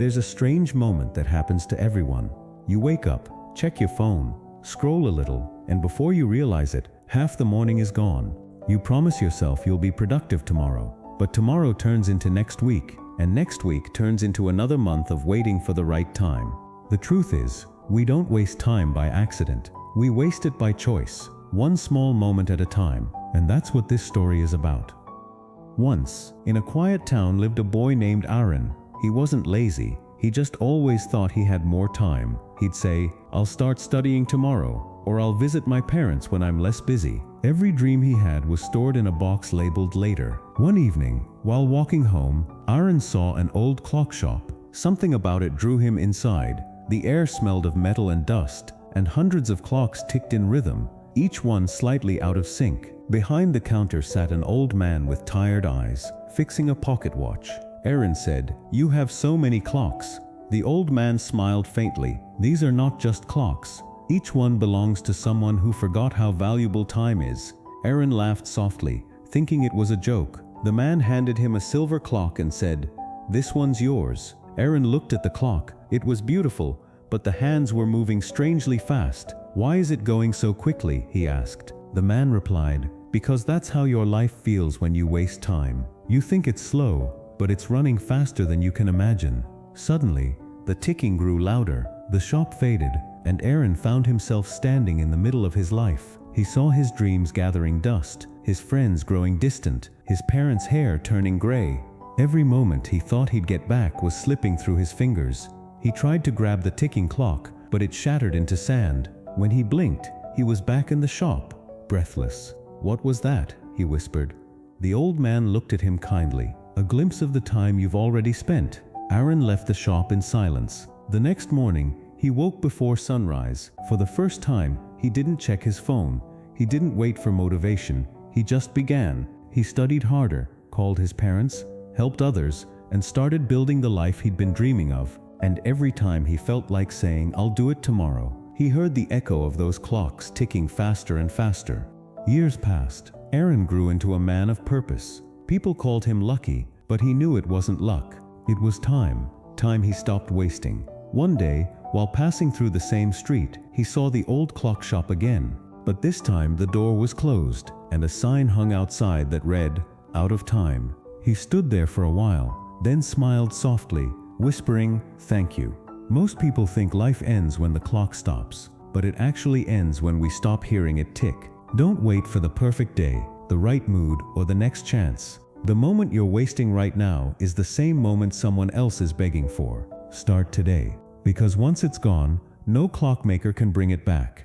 There's a strange moment that happens to everyone. You wake up, check your phone, scroll a little, and before you realize it, half the morning is gone. You promise yourself you'll be productive tomorrow, but tomorrow turns into next week, and next week turns into another month of waiting for the right time. The truth is, we don't waste time by accident. We waste it by choice, one small moment at a time, and that's what this story is about. Once, in a quiet town lived a boy named Aaron. He wasn't lazy, he just always thought he had more time. He'd say, "I'll start studying tomorrow," or "I'll visit my parents when I'm less busy." Every dream he had was stored in a box labeled later. One evening, while walking home, Aaron saw an old clock shop. Something about it drew him inside. The air smelled of metal and dust, and hundreds of clocks ticked in rhythm, each one slightly out of sync. Behind the counter sat an old man with tired eyes, fixing a pocket watch. Aaron said, "You have so many clocks." The old man smiled faintly. "These are not just clocks. Each one belongs to someone who forgot how valuable time is." Aaron laughed softly, thinking it was a joke. The man handed him a silver clock and said, "This one's yours." Aaron looked at the clock. It was beautiful, but the hands were moving strangely fast. "Why is it going so quickly?" he asked. The man replied, "Because that's how your life feels when you waste time. You think it's slow, but it's running faster than you can imagine." Suddenly, the ticking grew louder, the shop faded, and Aaron found himself standing in the middle of his life. He saw his dreams gathering dust, his friends growing distant, his parents' hair turning gray. Every moment he thought he'd get back was slipping through his fingers. He tried to grab the ticking clock, but it shattered into sand. When he blinked, he was back in the shop, breathless. "What was that?" he whispered. The old man looked at him kindly. "A glimpse of the time you've already spent." Aaron left the shop in silence. The next morning, he woke before sunrise. For the first time, he didn't check his phone. He didn't wait for motivation. He just began. He studied harder, called his parents, helped others, and started building the life he'd been dreaming of. And every time he felt like saying, "I'll do it tomorrow," he heard the echo of those clocks ticking faster and faster. Years passed. Aaron grew into a man of purpose. People called him lucky, but he knew it wasn't luck. It was time. Time he stopped wasting. One day, while passing through the same street, he saw the old clock shop again. But this time the door was closed, and a sign hung outside that read, "Out of time." He stood there for a while, then smiled softly, whispering, "Thank you." Most people think life ends when the clock stops, but it actually ends when we stop hearing it tick. Don't wait for the perfect day, the right mood, or the next chance. The moment you're wasting right now is the same moment someone else is begging for. Start today, because once it's gone, no clockmaker can bring it back.